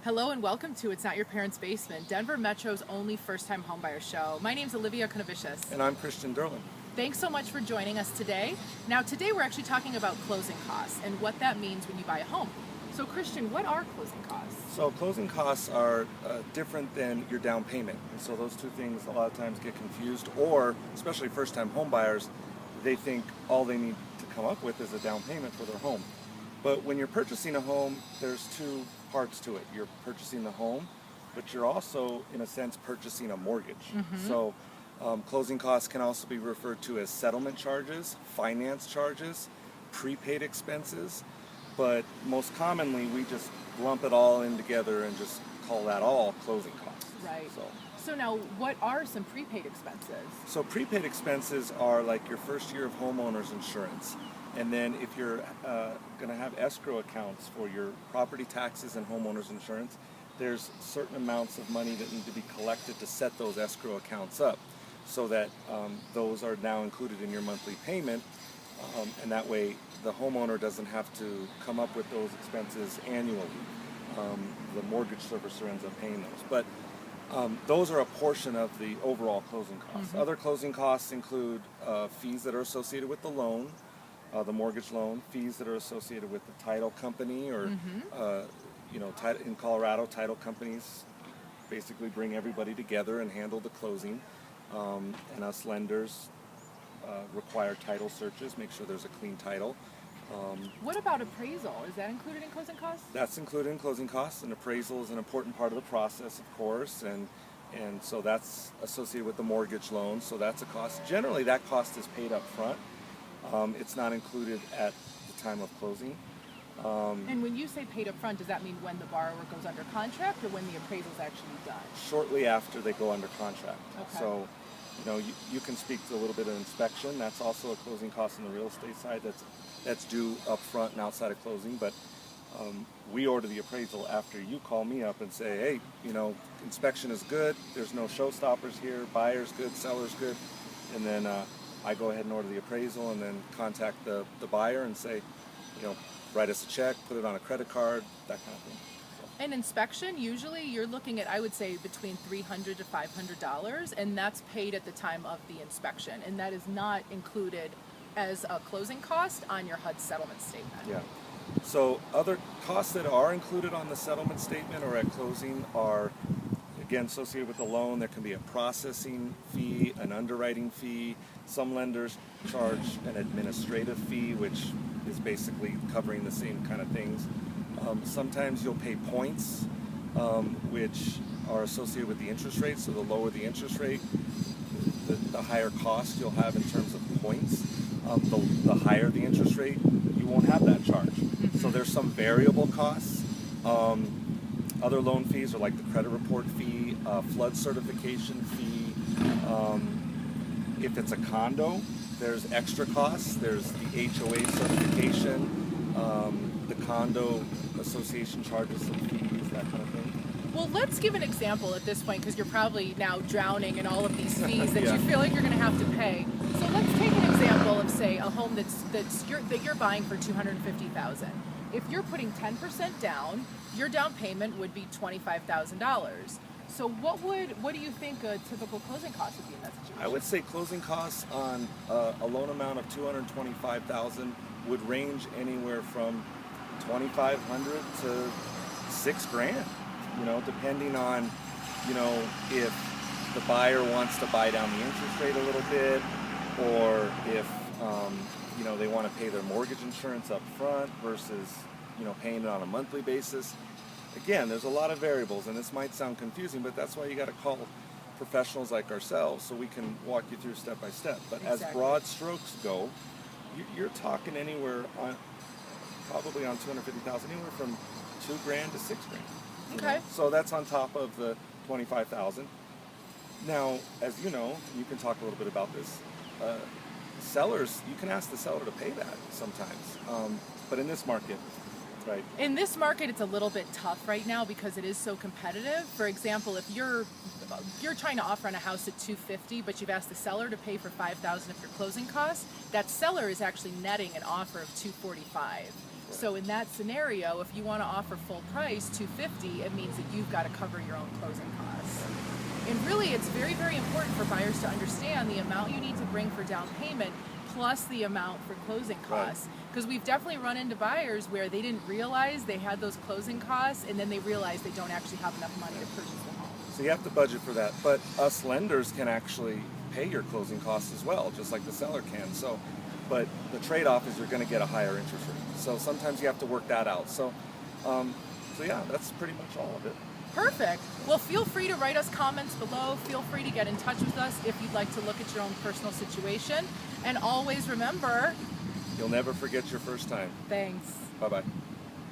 Hello and welcome to It's Not Your Parents' Basement, Denver Metro's only first-time homebuyer show. My name's Olivia Konovicius. And I'm Christian Derlin. Thanks so much for joining us today. Now today we're actually talking about closing costs and what that means when you buy a home. So Christian, what are closing costs? So closing costs are different than your down payment. And so those two things a lot of times get confused, or especially first-time home buyers, they think all they need to come up with is a down payment for their home. But when you're purchasing a home, there's two parts to it. You're purchasing the home, but you're also, in a sense, purchasing a mortgage. So closing costs can also be referred to as settlement charges, finance charges, prepaid expenses, but most commonly we just lump it all in together and just call that all closing costs. Right. So now, what are some prepaid expenses? So prepaid expenses are like your first year of homeowner's insurance. And then if you're going to have escrow accounts for your property taxes and homeowner's insurance, there's certain amounts of money that need to be collected to set those escrow accounts up so that those are now included in your monthly payment. And that way the homeowner doesn't have to come up with those expenses annually. The mortgage servicer ends up paying those. But those are a portion of the overall closing costs. Other closing costs include fees that are associated with the loan, the mortgage loan, fees that are associated with the title company, or in Colorado, title companies basically bring everybody together and handle the closing, and us lenders require title searches, make sure there's a clean title. What about appraisal? Is that included in closing costs? That's included in closing costs, and appraisal is an important part of the process, of course, and so that's associated with the mortgage loan, so that's a cost. Generally, that cost is paid up front. It's not included at the time of closing. And when you say paid up front, does that mean when the borrower goes under contract or when the appraisal is actually done? Shortly after they go under contract. Okay. So, you can speak to a little bit of inspection. That's also a closing cost on the real estate side that's due up front and outside of closing. But we order the appraisal after you call me up and say, hey, inspection is good. There's no showstoppers here. Buyer's good, seller's good. And then I go ahead and order the appraisal and then contact the buyer and say, write us a check, put it on a credit card, that kind of thing. An inspection, usually you're looking at, I would say, between $300 to $500, and that's paid at the time of the inspection, and that is not included as a closing cost on your HUD settlement statement. Yeah. So other costs that are included on the settlement statement or at closing are, again, associated with the loan. There can be a processing fee, an underwriting fee. Some lenders charge an administrative fee, which is basically covering the same kind of things. Sometimes you'll pay points, which are associated with the interest rate. So the lower the interest rate, the higher cost you'll have in terms of points. The higher the interest rate, you won't have that charge. So there's some variable costs. Other loan fees are like the credit report fee, flood certification fee. If it's a condo, there's extra costs. There's the HOA certification, the condo association charges some fees, that kind of thing. Well, let's give an example at this point, because you're probably now drowning in all of these fees that Yeah. you feel like you're going to have to pay. So let's take an example of, say, a home that you're buying for $250,000. If you're putting 10% down, your down payment would be $25,000. So what do you think a typical closing cost would be in that situation? I would say closing costs on a loan amount of $225,000 would range anywhere from $2,500 to $6,000. Depending on, if the buyer wants to buy down the interest rate a little bit, or if they want to pay their mortgage insurance up front versus paying it on a monthly basis. Again, there's a lot of variables, and this might sound confusing, but that's why you got to call professionals like ourselves so we can walk you through step by step. But Exactly. As broad strokes go, you're talking anywhere on probably on $250,000, anywhere from $2,000 to $6,000. Okay. So that's on top of the $25,000. Now, as you know, you can talk a little bit about this. Sellers, you can ask the seller to pay that sometimes, but in this market, right? In this market, it's a little bit tough right now because it is so competitive. For example, if you're trying to offer on a house at $250,000, but you've asked the seller to pay for $5,000 of your closing costs, that seller is actually netting an offer of $245,000. So in that scenario, if you want to offer full price $250, it means that you've got to cover your own closing costs. And really, it's very, very important for buyers to understand the amount you need to bring for down payment plus the amount for closing costs. Because we've definitely run into buyers where they didn't realize they had those closing costs, and then they realize they don't actually have enough money to purchase the home. So you have to budget for that. But us lenders can actually pay your closing costs as well, just like the seller can. So, but the trade-off is you're going to get a higher interest rate. So sometimes you have to work that out. So yeah, that's pretty much all of it. Perfect. Well, feel free to write us comments below. Feel free to get in touch with us if you'd like to look at your own personal situation. And always remember, you'll never forget your first time. Thanks. Bye-bye.